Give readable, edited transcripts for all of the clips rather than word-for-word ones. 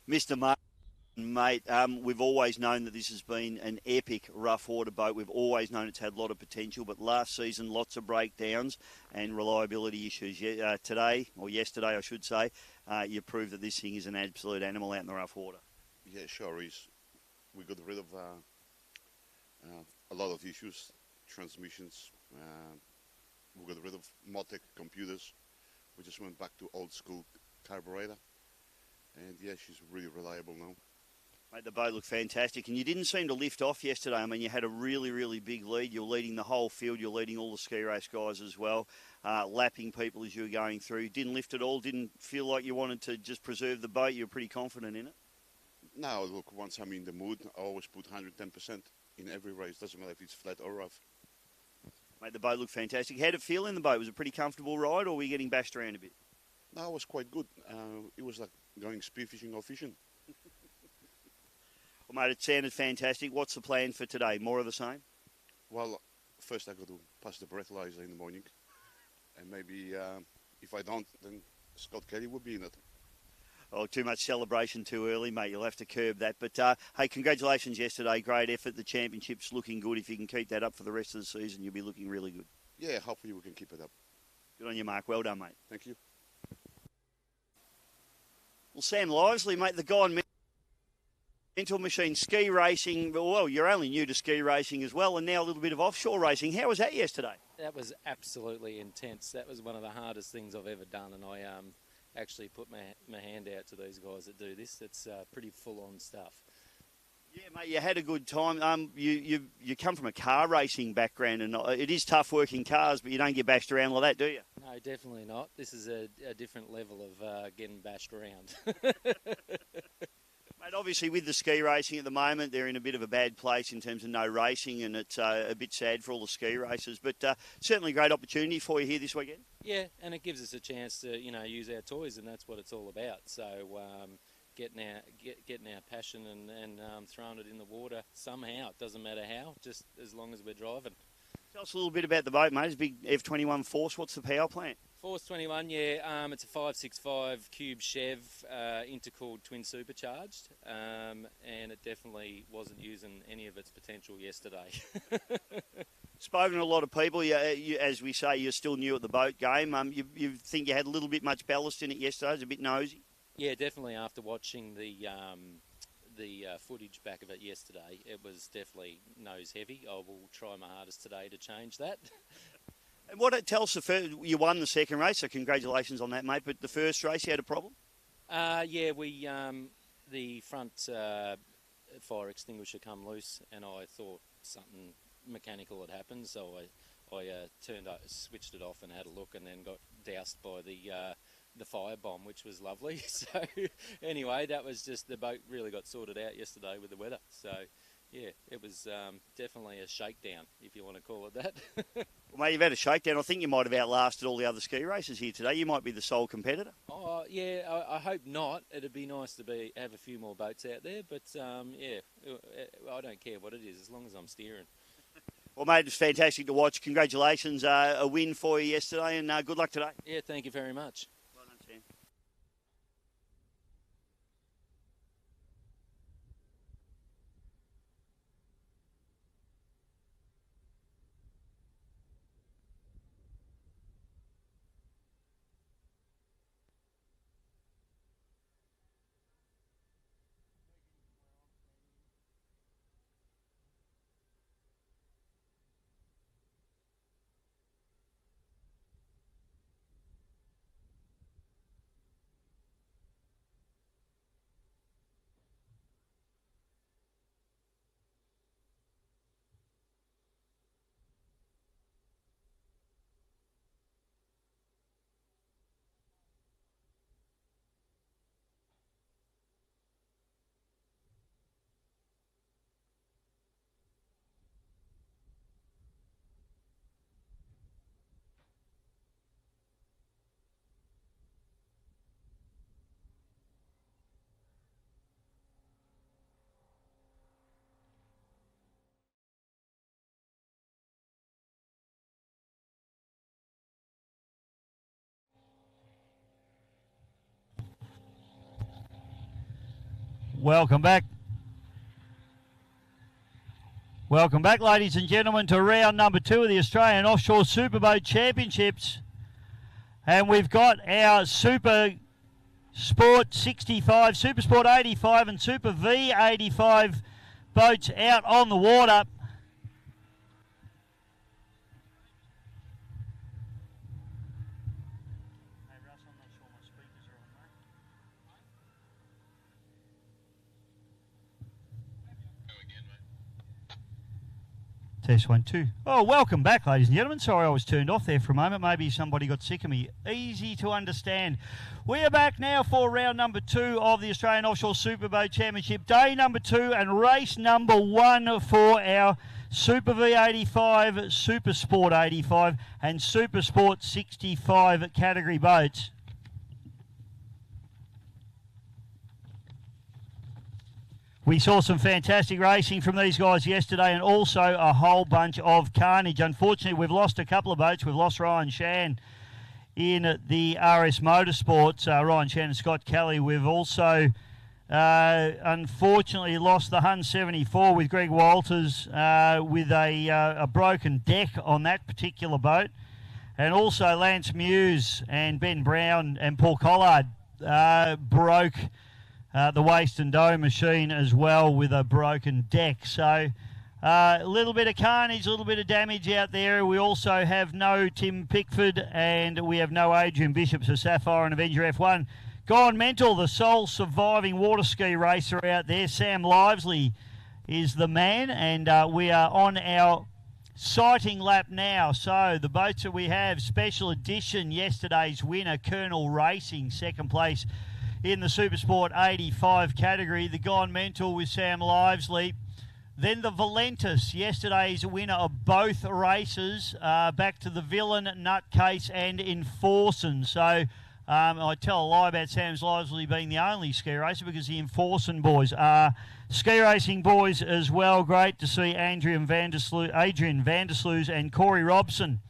Mr. Martin, mate, we've always known that this has been an epic rough water boat. We've always known it's had a lot of potential, but last season, lots of breakdowns and reliability issues. Today, or yesterday, I should say, you proved that this thing is an absolute animal out in the rough water. Yeah, sure is. We got rid of a lot of issues, transmissions. We got rid of Motec computers. We just went back to old school carburetor. And yeah, she's really reliable now. Mate, the boat looked fantastic, and you didn't seem to lift off yesterday. I mean, you had a really, really big lead. You're leading the whole field. You're leading all the ski race guys as well, lapping people as you were going through. Didn't lift at all. Didn't feel like you wanted to just preserve the boat. You were pretty confident in it. Now, look, once I'm in the mood, I always put 110% in every race. Doesn't matter if it's flat or rough. Mate, the boat looked fantastic. How did it feel in the boat? Was it a pretty comfortable ride, or were you getting bashed around a bit? No, it was quite good. It was like going spearfishing or fishing. Well, mate, it sounded fantastic. What's the plan for today? More of the same? Well, first I got to pass the breathalyzer in the morning. And maybe if I don't, then Scott Kelly will be in it. Oh, too much celebration too early, mate. You'll have to curb that. But, hey, congratulations yesterday. Great effort. The championship's looking good. If you can keep that up for the rest of the season, you'll be looking really good. Yeah, hopefully we can keep it up. Good on you, Mark. Well done, mate. Thank you. Well, Sam Livesley, mate, the guy on Mental Machine ski racing. Well, you're only new to ski racing as well, and now a little bit of offshore racing. How was that yesterday? That was absolutely intense. That was one of the hardest things I've ever done, and I actually put my hand out to these guys that do this. It's pretty full-on stuff. Yeah, mate, you had a good time. You come from a car racing background, and it is tough working cars, but you don't get bashed around like that, do you? No, definitely not. This is a different level of getting bashed around. Mate, obviously with the ski racing at the moment, they're in a bit of a bad place in terms of no racing, and it's a bit sad for all the ski racers. But certainly a great opportunity for you here this weekend. Yeah, and it gives us a chance to use our toys, and that's what it's all about. So getting our passion and throwing it in the water somehow. It doesn't matter how, just as long as we're driving. Tell us a little bit about the boat, mate. It's a big F21 Force. What's the power plant? Force 21, yeah. It's a 565 cube Chev intercooled twin supercharged, and it definitely wasn't using any of its potential yesterday. Spoken to a lot of people. You, as we say, you're still new at the boat game. You think you had a little bit much ballast in it yesterday? It was a bit nosy. Yeah, definitely. After watching the footage back of it yesterday, it was definitely nose heavy. I will try my hardest today to change that. And what it tells the first, you won the second race, so congratulations on that, mate. But the first race, you had a problem? Yeah, we the front fire extinguisher come loose, and I thought something mechanical had happened, so I switched it off and had a look, and then got doused by the fire bomb, which was lovely. So anyway, that was just, the boat really got sorted out yesterday with the weather. So yeah, it was definitely a shakedown, if you want to call it that. Well, mate, you've had a shakedown. I think you might have outlasted all the other ski racers here today. You might be the sole competitor. Oh yeah, I hope not. It'd be nice to have a few more boats out there, but yeah, I don't care what it is as long as I'm steering. Well, mate, it's fantastic to watch. Congratulations, a win for you yesterday, and good luck today. Yeah, thank you very much. Well done, Sam. Welcome back. Welcome back, ladies and gentlemen, to round number 2 of the Australian Offshore Superboat Championships. And we've got our Super Sport 65, Super Sport 85 and Super V 85 boats out on the water. Test 1, 2. Oh, welcome back, ladies and gentlemen. Sorry I was turned off there for a moment. Maybe somebody got sick of me. Easy to understand. We are back now for round number 2 of the Australian Offshore Superboat Championship. Day number 2 and race number 1 for our Super V85, Super Sport 85 and Super Sport 65 category boats. We saw some fantastic racing from these guys yesterday and also a whole bunch of carnage. Unfortunately, we've lost a couple of boats. We've lost Ryan Shan in the RS Motorsports, Ryan Shan and Scott Kelly. We've also, unfortunately, lost the Hun 74 with Greg Walters with a broken deck on that particular boat. And also Lance Muse and Ben Brown and Paul Collard broke the Waste and Dough machine as well with a broken deck. So a little bit of carnage, a little bit of damage out there. We also have no Tim Pickford and we have no Adrian Bishop, so Sapphire and Avenger F1. Gone mental, the sole surviving water ski racer out there. Sam Livesley is the man, and we are on our sighting lap now. So the boats that we have, special edition, yesterday's winner, Colonel Racing, second place in the Super Sport 85 category. The Gone Mental with Sam Livesley. Then the Valentis, yesterday's winner of both races, back to the Villain, Nutcase and Enforcin. So I tell a lie about Sam Livesley being the only ski racer because the Enforcin boys are ski racing boys as well. Great to see Adrian Vandersloot and Corey Robson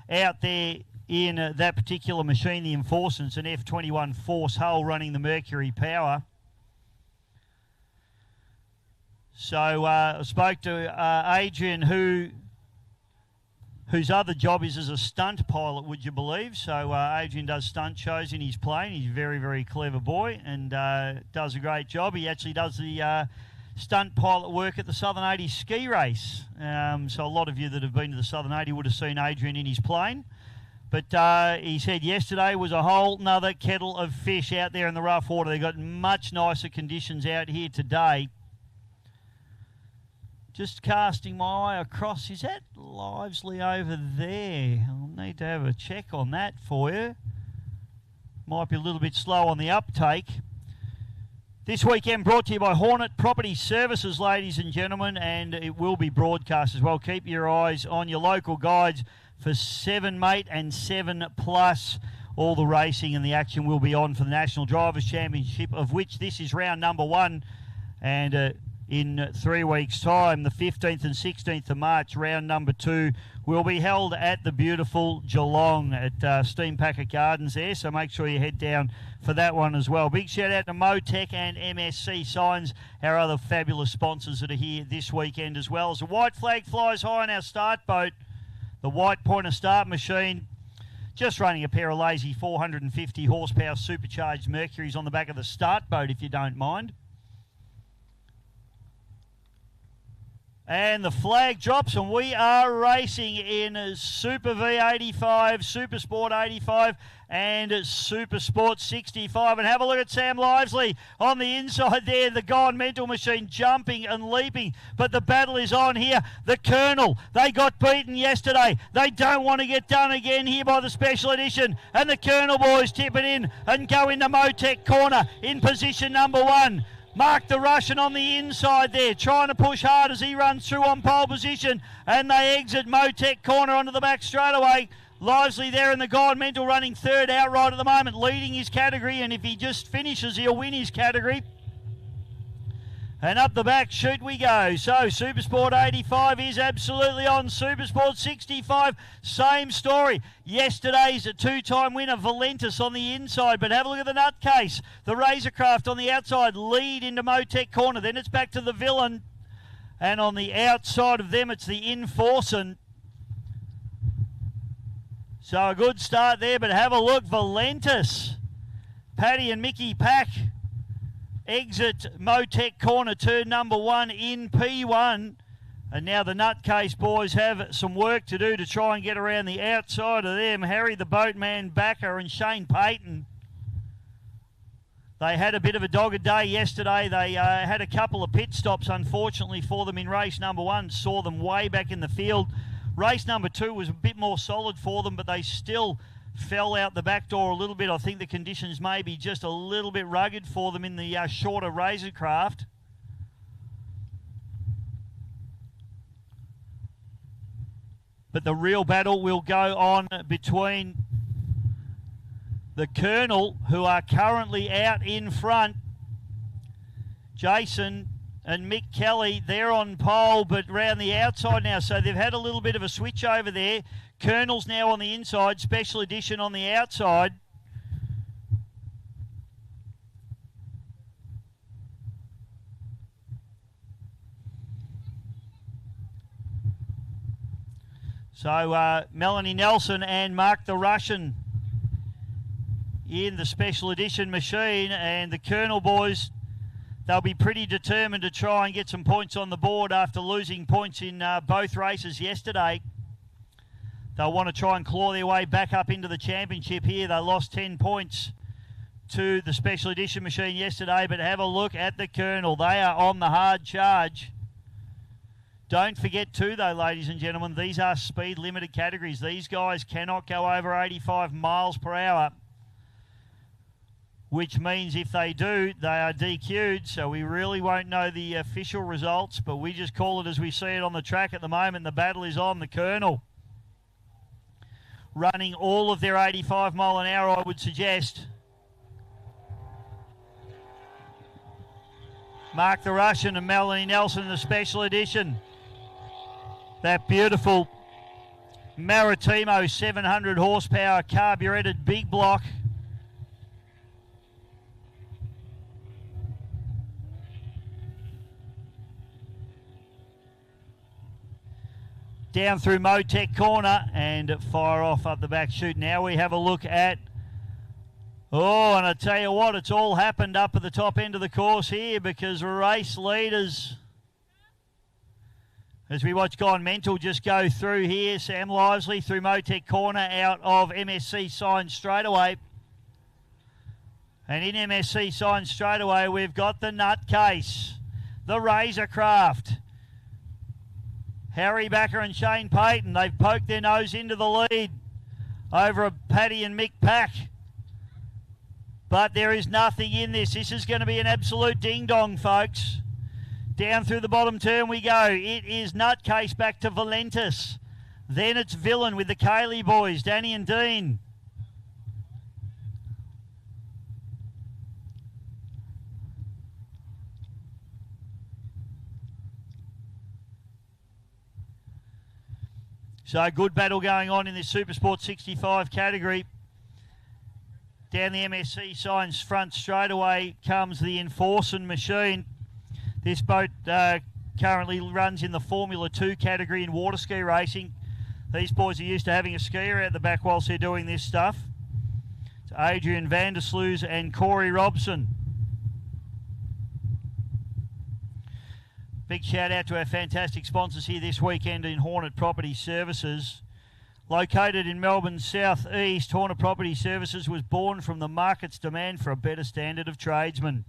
out there in that particular machine, the Enforcers, an F21 Force hull running the Mercury Power. So I spoke to Adrian, whose other job is as a stunt pilot, would you believe? So Adrian does stunt shows in his plane. He's a very, very clever boy and does a great job. He actually does the stunt pilot work at the Southern 80 ski race. So a lot of you that have been to the Southern 80 would have seen Adrian in his plane. But he said yesterday was a whole nother kettle of fish out there in the rough water. They've got much nicer conditions out here today. Just casting my eye across. Is that Livesley over there? I'll need to have a check on that for you. Might be a little bit slow on the uptake. This weekend brought to you by Hornet Property Services, ladies and gentlemen, and it will be broadcast as well. Keep your eyes on your local guides for 7 Mate and 7 Plus. All the racing and the action will be on for the National Drivers' Championship, of which this is round number 1. And in 3 weeks' time, the 15th and 16th of March, round number 2 will be held at the beautiful Geelong at Steam Packet Gardens there. So make sure you head down for that one as well. Big shout out to Motec and MSC Signs, our other fabulous sponsors that are here this weekend, as well as the white flag flies high on our start boat. The White Pointer start machine, just running a pair of lazy 450 horsepower supercharged Mercuries on the back of the start boat, if you don't mind. And the flag drops and we are racing in Super V85, Super Sport 85 and Super Sport 65. And have a look at Sam Livesley on the inside there, the Gone Mental machine jumping and leaping. But the battle is on here. The Colonel, they got beaten yesterday. They don't want to get done again here by the special edition. And the Colonel boys tip it in and go into Motec corner in position number 1. Mark the Russian on the inside there, trying to push hard as he runs through on pole position. And they exit Motec corner onto the back straightaway. Livesley there in the Gone Mental running third outright at the moment, leading his category. And if he just finishes, he'll win his category. And up the back chute we go. So Supersport 85 is absolutely on. Supersport 65, same story. Yesterday's a two-time winner, Valentis on the inside. But have a look at the nutcase. The Razorcraft on the outside, lead into Motec Corner. Then it's back to the Villain. And on the outside of them, it's the Enforcin'. So a good start there, but have a look. Valentis, Paddy and Mickey Pack. Exit Motec Corner, turn number 1 in P1. And now the nutcase boys have some work to do to try and get around the outside of them. Harry the Boatman Backer and Shane Payton. They had a bit of a dogged day yesterday. They had a couple of pit stops, unfortunately, for them in race number 1. Saw them way back in the field. Race number 2 was a bit more solid for them, but they still fell out the back door a little bit. I think the conditions may be just a little bit rugged for them in the shorter Razorcraft. But the real battle will go on between the Colonel, who are currently out in front. Jason and Mick Kelly, they're on pole, but round the outside now. So they've had a little bit of a switch over there. Colonel's now on the inside, Special Edition on the outside. So Melanie Nelson and Mark the Russian in the Special Edition machine, and the Colonel boys, they'll be pretty determined to try and get some points on the board after losing points in both races yesterday. They'll want to try and claw their way back up into the championship here. They lost 10 points to the Special Edition machine yesterday, but have a look at the Colonel. They are on the hard charge. Don't forget too, though, ladies and gentlemen, these are speed limited categories. These guys cannot go over 85 miles per hour, which means if they do, they are DQ'd. So we really won't know the official results, but we just call it as we see it on the track at the moment. The battle is on. The Colonel running all of their 85 mile an hour, I would suggest. Mark the Russian and Melanie Nelson in the Special Edition. That beautiful Maritimo 700 horsepower carburetted big block. Down through Motec Corner and fire off up the back chute. Now we have a look at, and I tell you what, it's all happened up at the top end of the course here, because race leaders, as we watch Gone Mental just go through here, Sam Livesley through Motec Corner out of MSC Sign Straightaway. And in MSC Sign Straightaway, we've got the Nutcase, the Razorcraft, Harry Backer and Shane Payton. They've poked their nose into the lead over Paddy and Mick Pack. But there is nothing in this. This is going to be an absolute ding-dong, folks. Down through the bottom turn we go. It is Nutcase back to Valentis. Then it's Villain with the Cayley boys, Danny and Dean. So good battle going on in this Supersport 65 category. Down the MSC Signs front straightaway comes the Enforcin' machine. This boat currently runs in the Formula 2 category in water ski racing. These boys are used to having a skier out the back whilst they're doing this stuff. It's Adrian Vandersloos and Corey Robson. Big shout out to our fantastic sponsors here this weekend in Hornet Property Services. Located in Melbourne's southeast, Hornet Property Services was born from the market's demand for a better standard of tradesmen.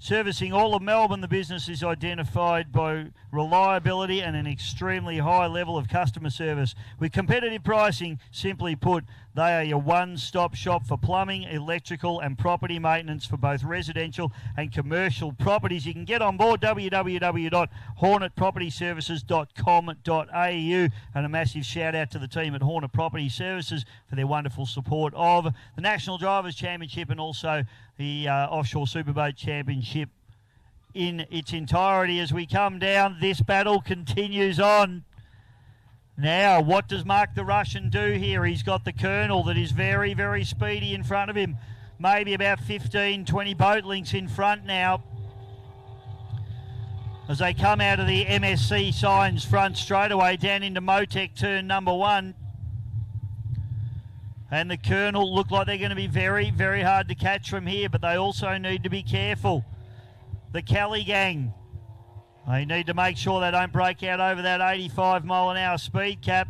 Servicing all of Melbourne, the business is identified by reliability and an extremely high level of customer service. With competitive pricing, simply put, they are your one-stop shop for plumbing, electrical and property maintenance for both residential and commercial properties. You can get on board www.hornetpropertyservices.com.au, and a massive shout out to the team at Hornet Property Services for their wonderful support of the National Drivers' Championship and also the Offshore Superboat Championship in its entirety as we come down. This battle continues on. Now, what does Mark the Russian do here? He's got the Colonel that is very, very speedy in front of him. Maybe about 15, 20 boat lengths in front now. As they come out of the MSC signs front straight away down into Motec turn number 1. And the Colonel look like they're going to be very, very hard to catch from here, but they also need to be careful. The Kelly gang, they need to make sure they don't break out over that 85 mile an hour speed cap.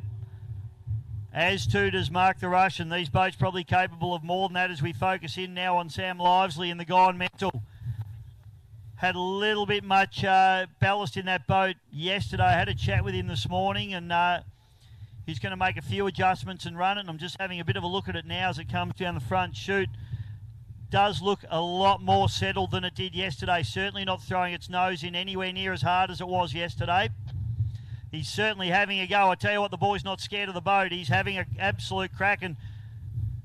As too does Mark the Russian. These boats probably capable of more than that as we focus in now on Sam Livesley and the Gone Mental. Had a little bit much ballast in that boat yesterday. I had a chat with him this morning, and he's going to make a few adjustments and run it. And I'm just having a bit of a look at it now as it comes down the front chute. Does look a lot more settled than it did yesterday. Certainly not throwing its nose in anywhere near as hard as it was yesterday. He's certainly having a go. I tell you what, the boy's not scared of the boat. He's having an absolute crack, and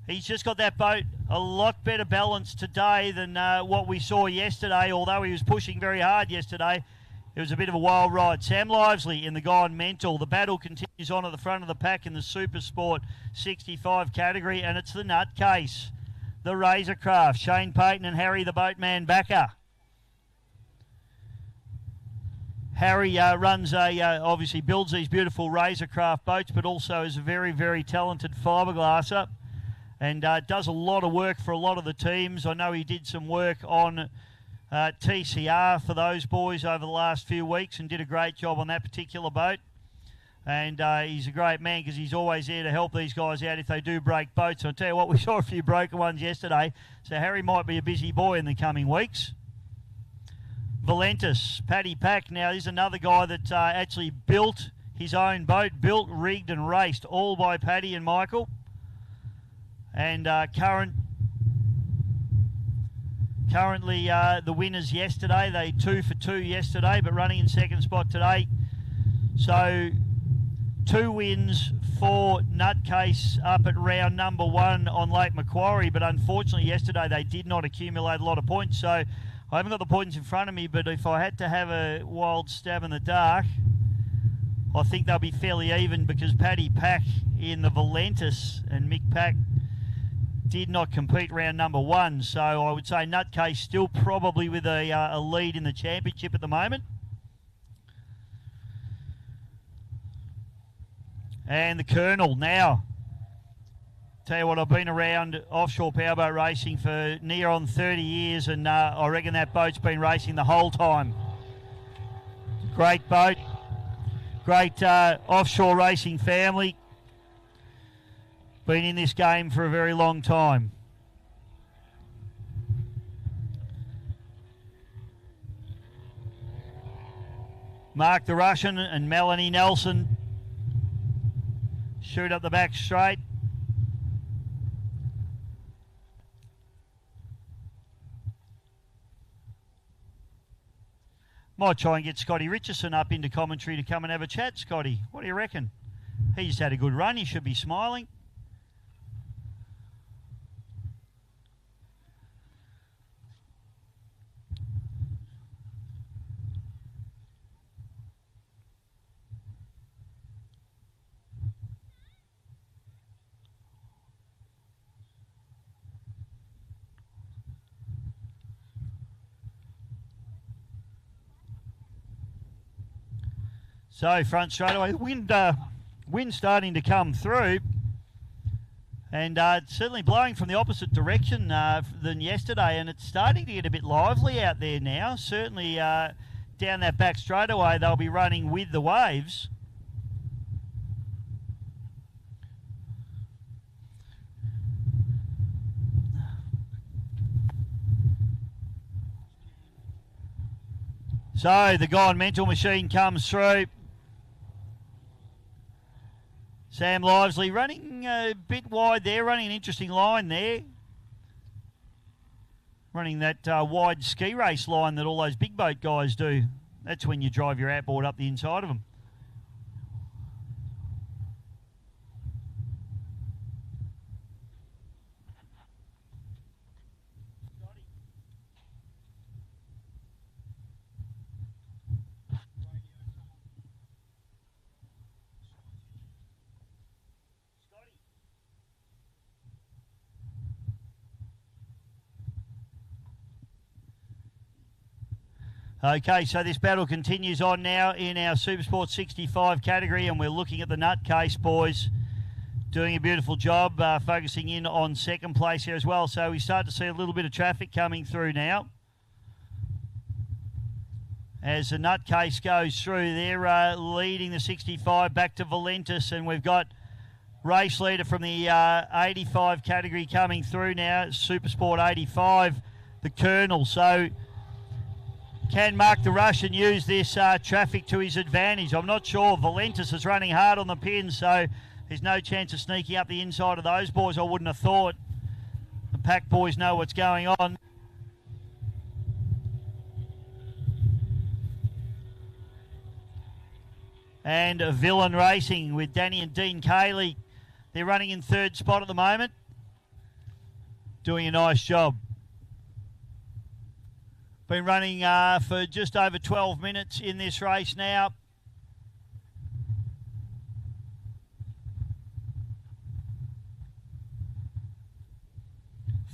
he's just got that boat a lot better balanced today than what we saw yesterday. Although he was pushing very hard yesterday, it was a bit of a wild ride. Sam Livesley in the Gone Mental. The battle continues on at the front of the pack in the Super Sport 65 category, and it's the Nutcase, the Razorcraft, Shane Payton and Harry the Boatman backer. Harry runs obviously builds these beautiful Razorcraft boats, but also is a very, very talented fiberglasser and does a lot of work for a lot of the teams. I know he did some work on TCR for those boys over the last few weeks and did a great job on that particular boat. And he's a great man because he's always there to help these guys out if they do break boats. I'll tell you what, we saw a few broken ones yesterday, so Harry might be a busy boy in the coming weeks. Valentis, Paddy Pack. Now, he's another guy that actually built his own boat, built, rigged and raced, all by Paddy and Michael. And currently the winners yesterday. They 2 for 2 yesterday, but running in second spot today. So 2 wins for Nutcase up at round number 1 on Lake Macquarie, but unfortunately yesterday they did not accumulate a lot of points. So I haven't got the points in front of me, but if I had to have a wild stab in the dark, I think they'll be fairly even because Paddy Pack in the Valentis and Mick Pack did not compete round number 1. So I would say Nutcase still probably with a lead in the championship at the moment. And the Colonel now. Tell you what, I've been around offshore powerboat racing for near on 30 years, and I reckon that boat's been racing the whole time. Great boat, great offshore racing family. Been in this game for a very long time. Mark the Russian and Melanie Nelson shoot up the back straight. Might try and get Scotty Richardson up into commentary to come and have a chat. Scotty, what do you reckon? He just had a good run. He should be smiling. So front straight away, wind starting to come through, and it's certainly blowing from the opposite direction than yesterday, and it's starting to get a bit lively out there now. Certainly down that back straightaway, they'll be running with the waves. So the Gone Mental machine comes through. Sam Livesley running a bit wide there, running an interesting line there. Running that wide ski race line that all those big boat guys do. That's when you drive your outboard up the inside of them. Okay, so this battle continues on now in our Supersport 65 category, and we're looking at the Nutcase boys doing a beautiful job, focusing in on second place here as well. So we start to see a little bit of traffic coming through now. As the Nutcase goes through, they're leading the 65 back to Valentis, and we've got race leader from the 85 category coming through now, Supersport 85, the Colonel. So can Mark the Russian use this traffic to his advantage? I'm not sure. Valentis is running hard on the pin, so there's no chance of sneaking up the inside of those boys, I wouldn't have thought. The pack boys know what's going on. And Villain Racing with Danny and Dean Cayley. They're running in third spot at the moment. Doing a nice job. Been running for just over 12 minutes in this race now.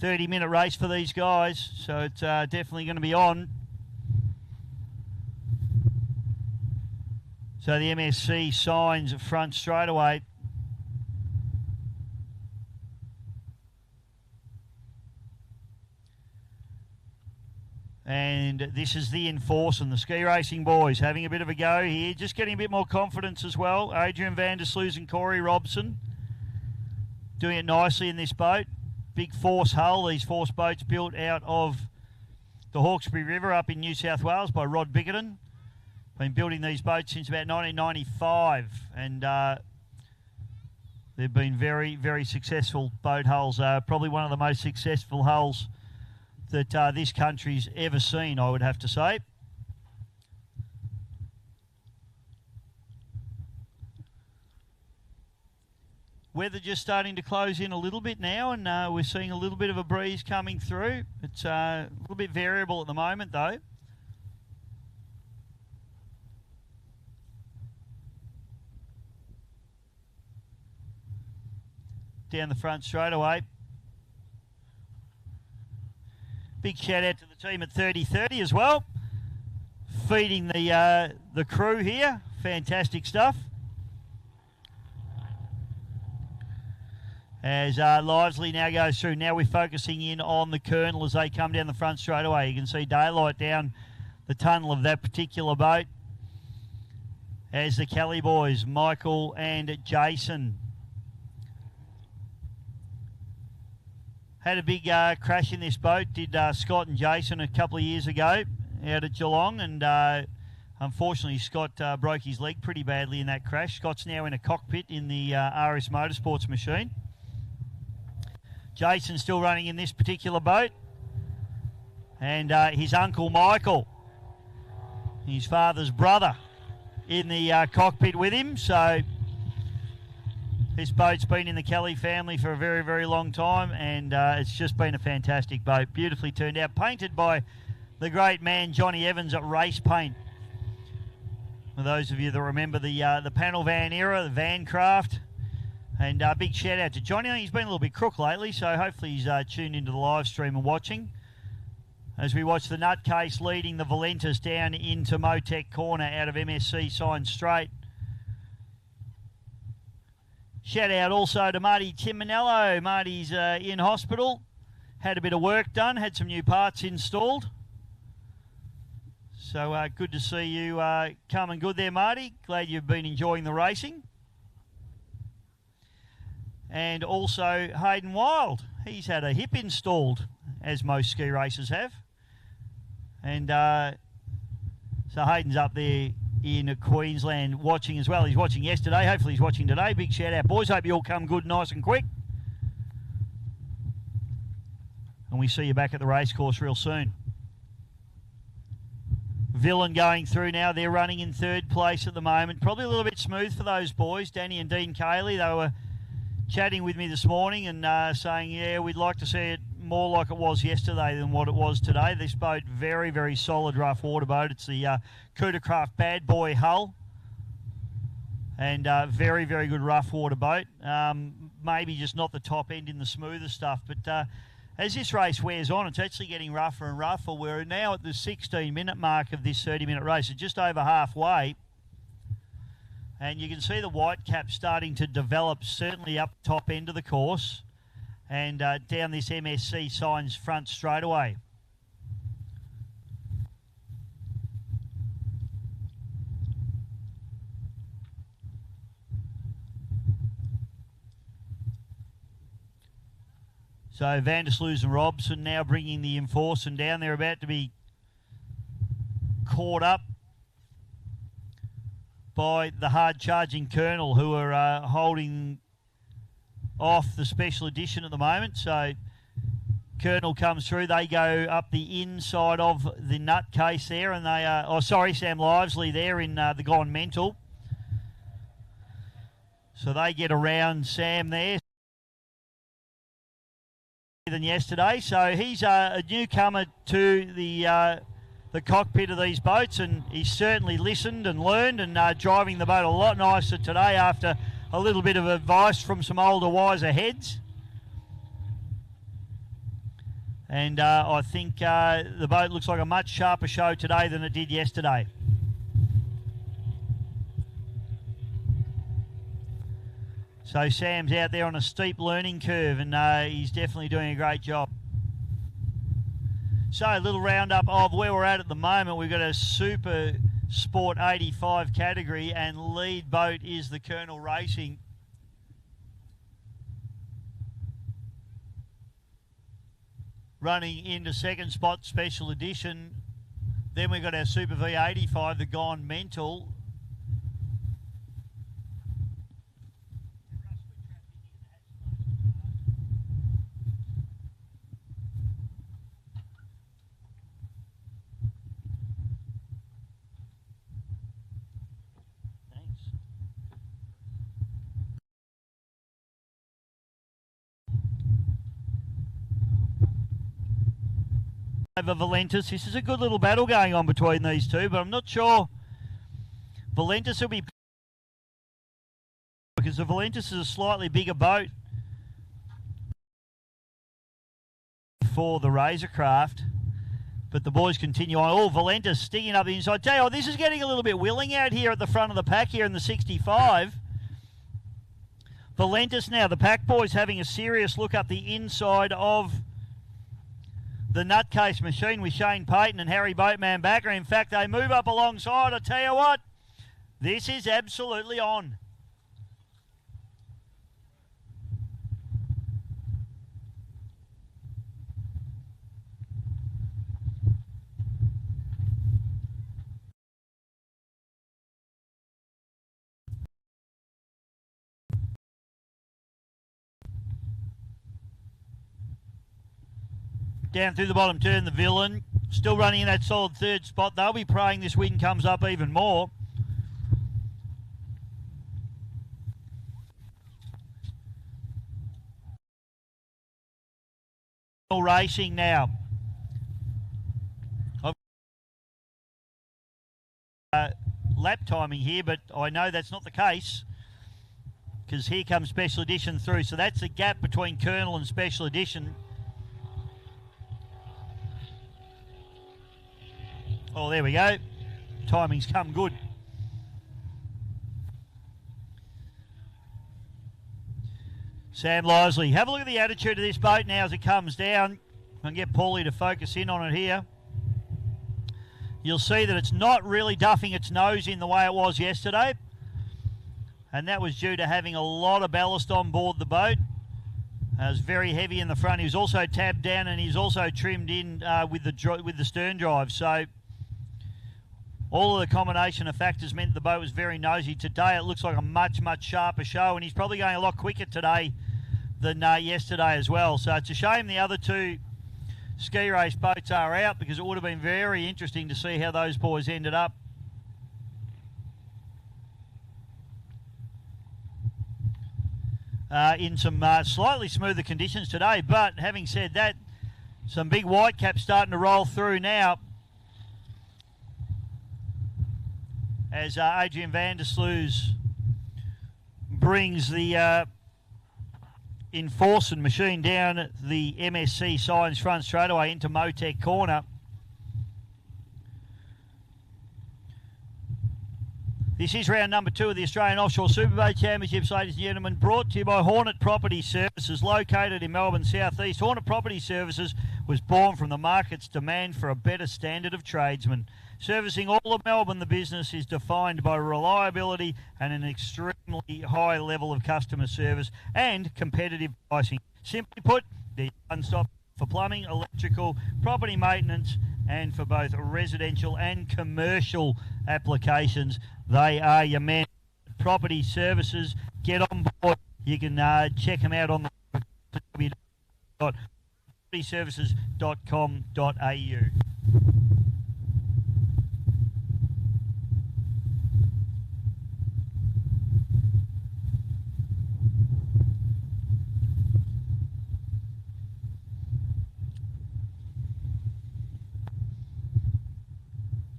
A 30-minute race for these guys, so it's definitely going to be on. So the MSC signs front straight away. And this is the Enforce and the ski racing boys having a bit of a go here. Just getting a bit more confidence as well. Adrian van der Sloot and Corey Robson doing it nicely in this boat. Big Force hull. These Force boats built out of the Hawkesbury River up in New South Wales by Rod Bickerton. Been building these boats since about 1995, and they've been very, very successful boat hulls. Probably one of the most successful hulls that this country's ever seen, I would have to say. Weather just starting to close in a little bit now, and we're seeing a little bit of a breeze coming through. It's a little bit variable at the moment, though. Down the front straight away. Big shout out to the team at 3030 as well. Feeding the crew here. Fantastic stuff. As Livesley now goes through. Now we're focusing in on the Colonel as they come down the front straight away. You can see daylight down the tunnel of that particular boat. As the Kelly boys, Michael and Jason, had a big crash in this boat, did Scott and Jason a couple of years ago out at Geelong, and unfortunately Scott broke his leg pretty badly in that crash. Scott's now in a cockpit in the RS Motorsports machine. Jason's still running in this particular boat, and his uncle Michael, his father's brother, in the cockpit with him. So this boat's been in the Kelly family for a very, very long time, and it's just been a fantastic boat. Beautifully turned out. Painted by the great man Johnny Evans at Race Paint. For those of you that remember the panel van era, the van craft. And big shout out to Johnny. I think he's been a little bit crook lately, so hopefully he's tuned into the live stream and watching. As we watch the Nutcase leading the Valentis down into Motec corner out of MSC Sign Straight. Shout out also to Marty Timonello. Marty's in hospital. Had a bit of work done. Had some new parts installed. So good to see you coming good there, Marty. Glad you've been enjoying the racing. And also Hayden Wild. He's had a hip installed, as most ski racers have. And so Hayden's up there in Queensland watching as well. He's watching yesterday. Hopefully he's watching today. Big shout out, boys. Hope you all come good, nice and quick. And we see you back at the racecourse real soon. Villain going through now. They're running in third place at the moment. Probably a little bit smooth for those boys, Danny and Dean Cayley. They were chatting with me this morning and saying, yeah, we'd like to see it more like it was yesterday than what it was today. This boat, very, very solid rough water boat. It's the Cootercraft Bad Boy hull. And very, very good rough water boat. Maybe just not the top end in the smoother stuff. But as this race wears on, it's actually getting rougher and rougher. We're now at the 16-minute mark of this 30-minute race, so just over halfway. And you can see the white cap starting to develop, certainly up top end of the course and down this MSC signs front straight away. So Vandersloot and Robson now bringing the Enforcer down. They're about to be caught up by the hard-charging Colonel, who are holding off the special edition at the moment. So Colonel comes through. They go up the inside of the nutcase there, and they are... Oh, sorry, Sam Livesley there in the Gone Mental. So they get around Sam there than yesterday. So he's a newcomer to the cockpit of these boats, and he's certainly listened and learned and driving the boat a lot nicer today after a little bit of advice from some older, wiser heads. And I think the boat looks like a much sharper show today than it did yesterday. So Sam's out there on a steep learning curve, and he's definitely doing a great job. So a little roundup of where we're at the moment. We've got a Super Sport 85 category, and lead boat is the Colonel Racing. Running into second spot, Special Edition. Then we've got our Super V85, the Gone Mental. Over Valentis. This is a good little battle going on between these two, but I'm not sure Valentis will be, because the Valentis is a slightly bigger boat for the Razorcraft, but the boys continue on. Oh, Valentis sticking up the inside. Tell you what, this is getting a little bit willing out here at the front of the pack here in the 65. Valentis now, the pack boys having a serious look up the inside of the nutcase machine with Shane Payton and Harry Boatman backer. In fact, they move up alongside. I tell you what, this is absolutely on. Down through the bottom turn, the Villain, still running in that solid third spot. They'll be praying this wind comes up even more. Racing now. Lap timing here, but I know that's not the case, because here comes Special Edition through. So that's the gap between Colonel and Special Edition. Oh, there we go. Timing's come good. Sam Livesley. Have a look at the attitude of this boat now as it comes down. I can get Paulie to focus in on it here. You'll see that it's not really duffing its nose in the way it was yesterday. And that was due to having a lot of ballast on board the boat. It was very heavy in the front. He was also tabbed down, and he's also trimmed in with the stern drive. So all of the combination of factors meant the boat was very nosy. Today it looks like a much, much sharper show, and he's probably going a lot quicker today than yesterday as well. So it's a shame the other two ski race boats are out, because it would have been very interesting to see how those boys ended up. In some slightly smoother conditions today. But having said that, some big white caps starting to roll through now, as Adrian Vandersloot brings the Enforce and machine down the MSC signs front straightaway into Motec corner. This is round number 2 of the Australian Offshore Superboat Championships, ladies and gentlemen, brought to you by Hornet Property Services, located in Melbourne South East. Hornet Property Services was born from the market's demand for a better standard of tradesmen. Servicing all of Melbourne, the business is defined by reliability and an extremely high level of customer service and competitive pricing. Simply put, they're one-stop for plumbing, electrical, property maintenance, and for both residential and commercial applications. They are your men. Property Services. Get on board. You can check them out on the www.propertyservices.com.au.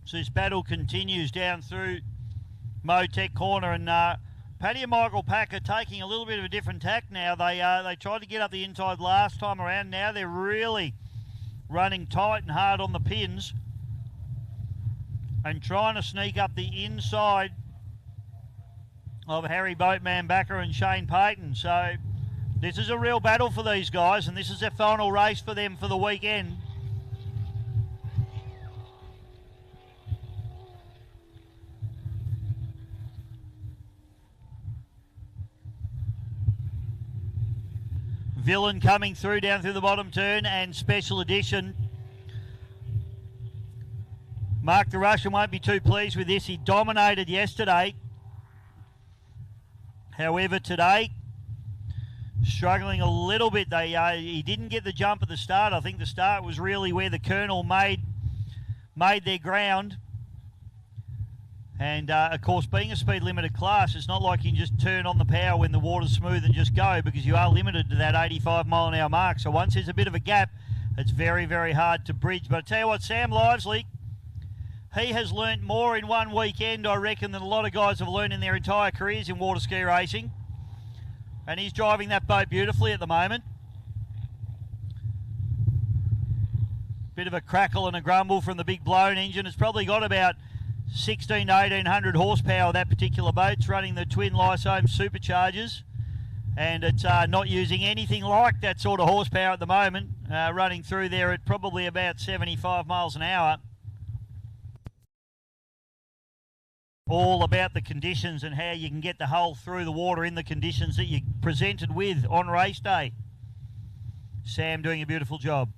So this battle continues down through Motec corner, and Paddy and Michael Pack are taking a little bit of a different tack now. They tried to get up the inside last time around. Now they're really running tight and hard on the pins and trying to sneak up the inside of Harry Boatman Backer and Shane Payton. So this is a real battle for these guys, and this is their final race for them for the weekend. Villain coming through down through the bottom turn, and Special Edition. Mark the Russian won't be too pleased with this. He dominated yesterday. However, today, struggling a little bit. He didn't get the jump at the start. I think the start was really where the Colonel made their ground. And, of course, being a speed limited class, it's not like you can just turn on the power when the water's smooth and just go, because you are limited to that 85 mile an hour mark. So once there's a bit of a gap, it's very, very hard to bridge. But I tell you what, Sam Livesley, he has learnt more in one weekend, I reckon, than a lot of guys have learned in their entire careers in water ski racing. And he's driving that boat beautifully at the moment. Bit of a crackle and a grumble from the big blown engine. It's probably got about 16 to 1800 horsepower, that particular boat. It's running the twin Lysome superchargers, and it's not using anything like that sort of horsepower at the moment, running through there at probably about 75 miles an hour. All about the conditions and how you can get the hull through the water in the conditions that you're presented with on race day. Sam doing a beautiful job.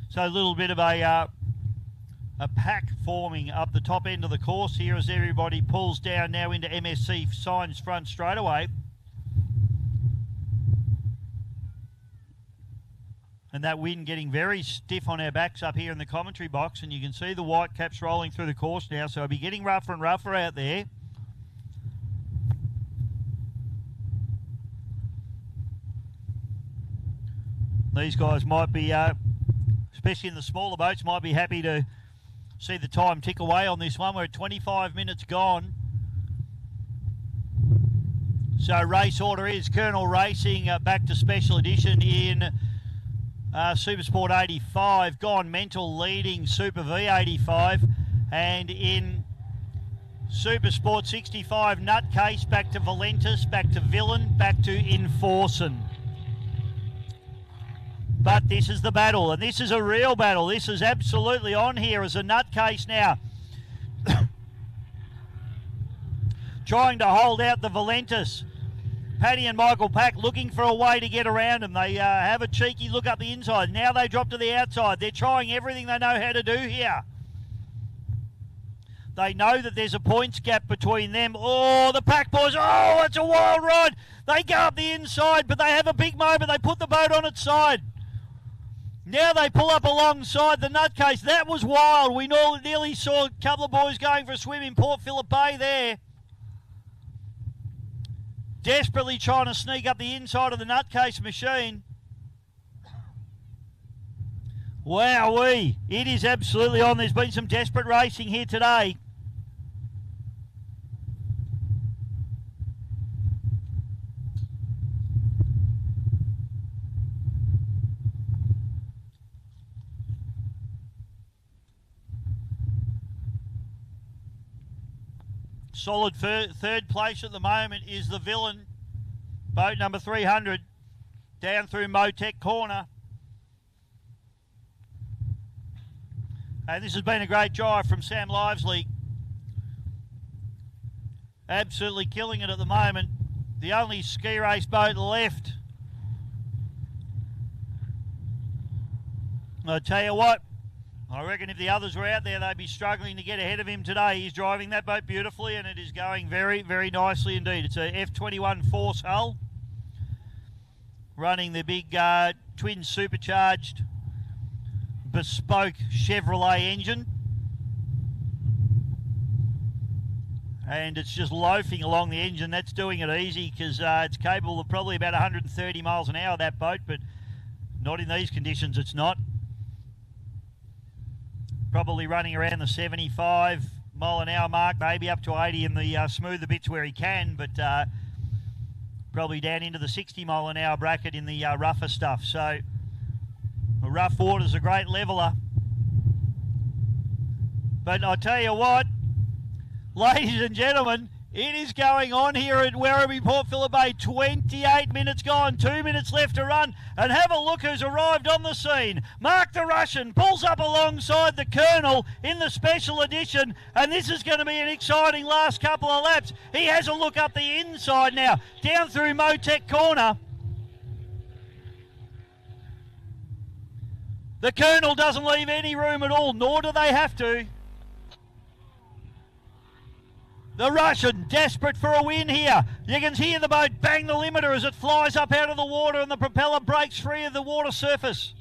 So a little bit of a pack forming up the top end of the course here as everybody pulls down now into MSC signs front straightaway. And that wind getting very stiff on our backs up here in the commentary box, and you can see the white caps rolling through the course now, so it'll be getting rougher and rougher out there. These guys might be especially in the smaller boats, might be happy to see the time tick away on this one. We're at 25 minutes gone. So race order is Colonel Racing back to Special Edition in Supersport 85. Gone Mental leading Super V 85. And in Supersport 65, Nutcase back to Valentis, back to Villain, back to Enforcen. But this is the battle, and this is a real battle. This is absolutely on here as a Nutcase now. Trying to hold out the Valentis. Paddy and Michael Pack looking for a way to get around them. They have a cheeky look up the inside. Now they drop to the outside. They're trying everything they know how to do here. They know that there's a points gap between them. Oh, the Pack boys. Oh, it's a wild ride. They go up the inside, but they have a big moment. They put the boat on its side. Now they pull up alongside the Nutcase. That was wild. We nearly saw a couple of boys going for a swim in Port Phillip Bay there. Desperately trying to sneak up the inside of the Nutcase machine. Wowee, it is absolutely on. There's been some desperate racing here today. Solid third place at the moment is the Villain, boat number 300, down through Motec Corner. And this has been a great drive from Sam Livesley. Absolutely killing it at the moment. The only ski race boat left. I'll tell you what, I reckon if the others were out there, they'd be struggling to get ahead of him today. He's driving that boat beautifully, and it is going very, very nicely indeed. It's a F21 Force hull, running the big twin supercharged bespoke Chevrolet engine. And it's just loafing along the engine. That's doing it easy because it's capable of probably about 130 miles an hour, that boat, but not in these conditions, it's not. Probably running around the 75 mile an hour mark, maybe up to 80 in the smoother bits where he can, but probably down into the 60 mile an hour bracket in the rougher stuff. So the rough water's a great leveler. But I tell you what, ladies and gentlemen, it is going on here at Werribee Port Phillip Bay. 28 minutes gone, 2 minutes left to run. And have a look who's arrived on the scene. Mark the Russian pulls up alongside the Colonel in the special edition. And this is going to be an exciting last couple of laps. He has a look up the inside now, down through Motec Corner. The Colonel doesn't leave any room at all, nor do they have to. The Russian, desperate for a win here. You can hear the boat bang the limiter as it flies up out of the water and the propeller breaks free of the water surface.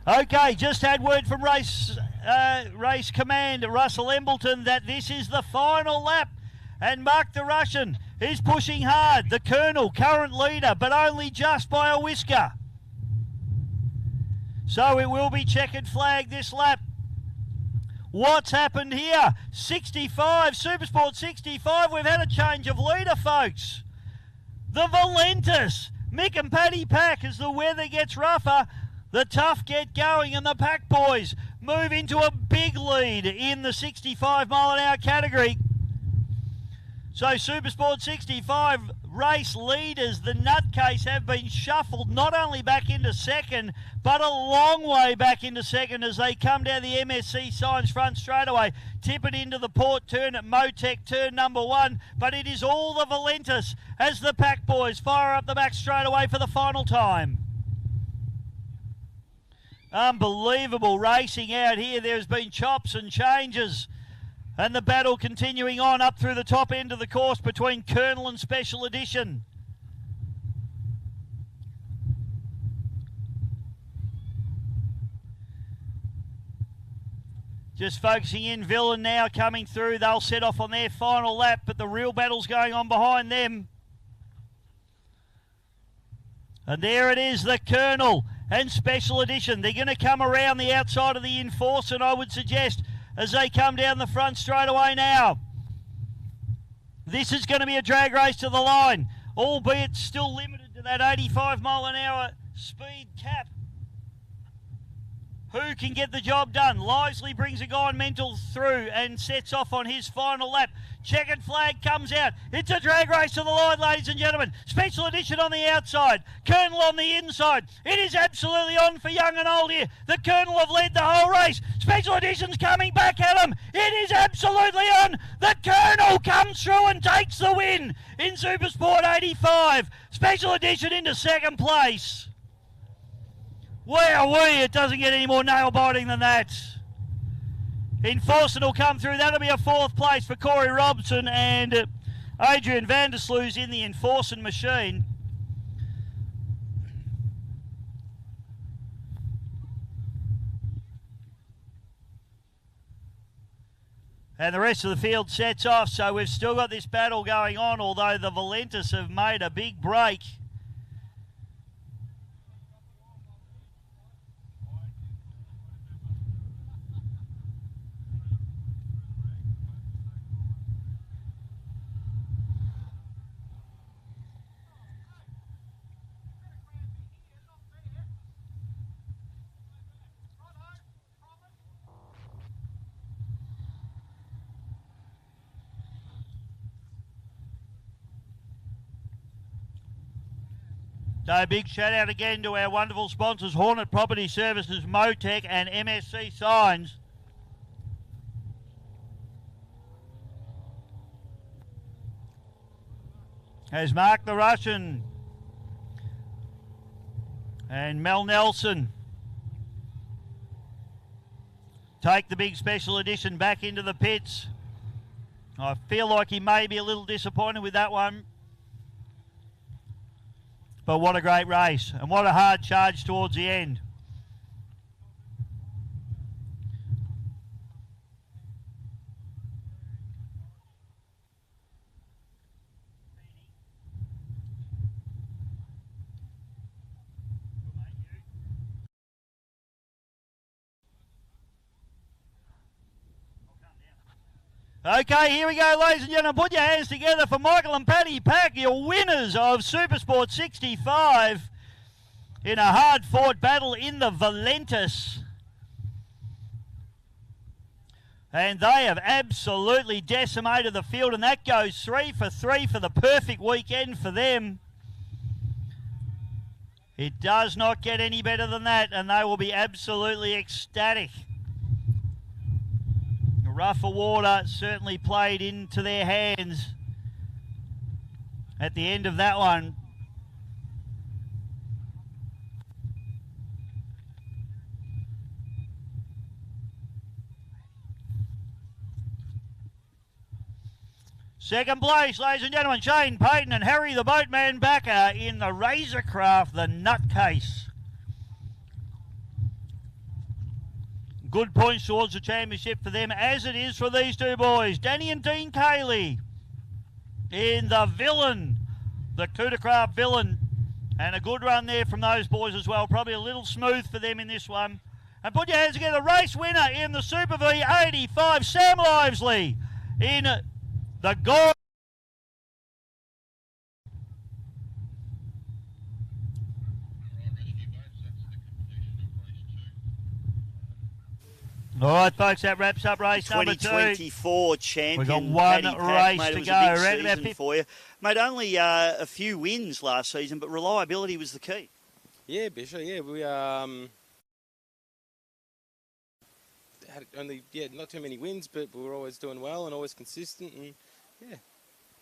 Okay, just had word from race command Russell Embleton that this is the final lap. And Mark the Russian is pushing hard. The Colonel, current leader, but only just by a whisker. So it will be checkered flag this lap. What's happened here? 65, Supersport 65. We've had a change of leader, folks. The Valentis, Mick and Paddy Pack, as the weather gets rougher, the tough get going, and the Pack boys move into a big lead in the 65 mile an hour category. So Supersport 65 race leaders, the Nutcase, have been shuffled not only back into second, but a long way back into second as they come down the MSC Signs front straightaway, tip it into the port turn at Motec turn number 1. But it is all the Valentis as the Pack boys fire up the back straightaway for the final time. Unbelievable racing out here. There's been chops and changes. And the battle continuing on up through the top end of the course between Colonel and Special Edition. Just focusing in, Villain now coming through. They'll set off on their final lap, but the real battle's going on behind them. And there it is, the Colonel and Special Edition. They're going to come around the outside of the Enforcer, and I would suggest, as they come down the front straight away now. This is going to be a drag race to the line, albeit still limited to that 85 mile an hour speed cap. Who can get the job done? Livesley brings a guy mental through and sets off on his final lap. Checkered flag comes out. It's a drag race to the line, ladies and gentlemen. Special Edition on the outside. Colonel on the inside. It is absolutely on for young and old here. The Colonel have led the whole race. Special Edition's coming back at him. It is absolutely on. The Colonel comes through and takes the win in Supersport 85. Special Edition into second place. Wowee, it doesn't get any more nail-biting than that. Enforcement will come through. That'll be a 4th place for Corey Robson and Adrian Vandersloot in the Enforcement machine. And the rest of the field sets off, so we've still got this battle going on, although the Valentis have made a big break. So big shout out again to our wonderful sponsors, Hornet Property Services, Motec and MSC Signs. As Mark the Russian and Mel Nelson take the big special edition back into the pits. I feel like he may be a little disappointed with that one. But what a great race, and what a hard charge towards the end. Okay, here we go, ladies and gentlemen. Put your hands together for Michael and Paddy Pack, your winners of Supersport 65 in a hard-fought battle in the Valentis. And they have absolutely decimated the field, and that goes 3 for 3 for the perfect weekend for them. It does not get any better than that, and they will be absolutely ecstatic. Rougher water certainly played into their hands at the end of that one. Second place, ladies and gentlemen, Shane Payton and Harry the Boatman Backer in the Razorcraft, the Nutcase. Good points towards the championship for them, as it is for these two boys. Danny and Dean Cayley in the Villain, the Cootercraft Villain. And a good run there from those boys as well. Probably a little smooth for them in this one. And put your hands together, race winner in the Super V85, Sam Livesley in the Gold. All right, folks, that wraps up race number 2. 2024 champion. We've got one Paddy race Pack, mate, to it was go. a big Around about season for you. Mate, only a few wins last season, but reliability was the key. Yeah, Bishop, yeah, we had only, not too many wins, but we were always doing well and always consistent, and yeah.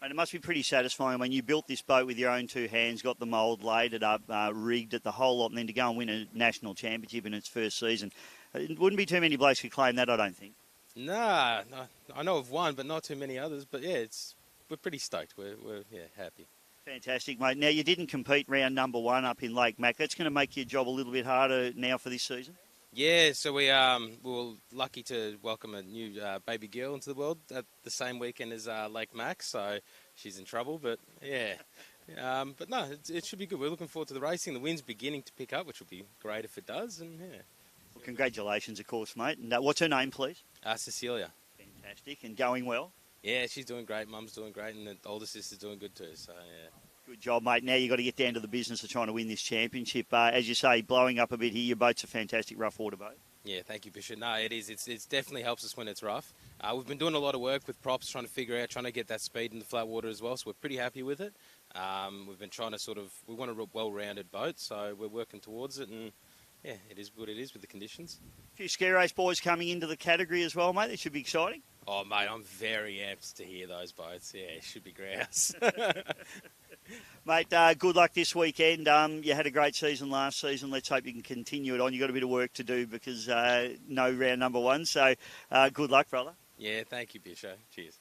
And it must be pretty satisfying when you built this boat with your own two hands, got the mould, laid it up, rigged it, the whole lot, and then to go and win a national championship in its first season. It wouldn't be too many blokes could claim that, I don't think. Nah, I know of one, but not too many others. But yeah, we're pretty stoked. We're happy. Fantastic, mate. Now, you didn't compete round number 1 up in Lake Mac. That's going to make your job a little bit harder now for this season? Yeah, so we were lucky to welcome a new baby girl into the world at the same weekend as Lake Mac, so she's in trouble, but yeah. But no, it should be good. We're looking forward to the racing. The wind's beginning to pick up, which will be great if it does, and yeah. Well, congratulations, of course, mate. And what's her name, please? Cecilia. Fantastic. And going well? Yeah, she's doing great. Mum's doing great, and the older sister's doing good too, so yeah. Good job, mate. Now you've got to get down to the business of trying to win this championship. As you say, blowing up a bit here. Your boat's a fantastic rough water boat. Yeah, thank you, Bishop. No, it is. It definitely helps us when it's rough. We've been doing a lot of work with props, trying to get that speed in the flat water as well, so we're pretty happy with it. We've been trying to we want a well-rounded boat, so we're working towards it, and yeah, it is what it is with the conditions. A few ski race boys coming into the category as well, mate. That should be exciting. Oh, mate, I'm very amped to hear those boats. Yeah, it should be grouse. Mate, good luck this weekend. You had a great season last season. Let's hope you can continue it on. You've got a bit of work to do because no round number one. So good luck, brother. Yeah, thank you, Bisho. Cheers.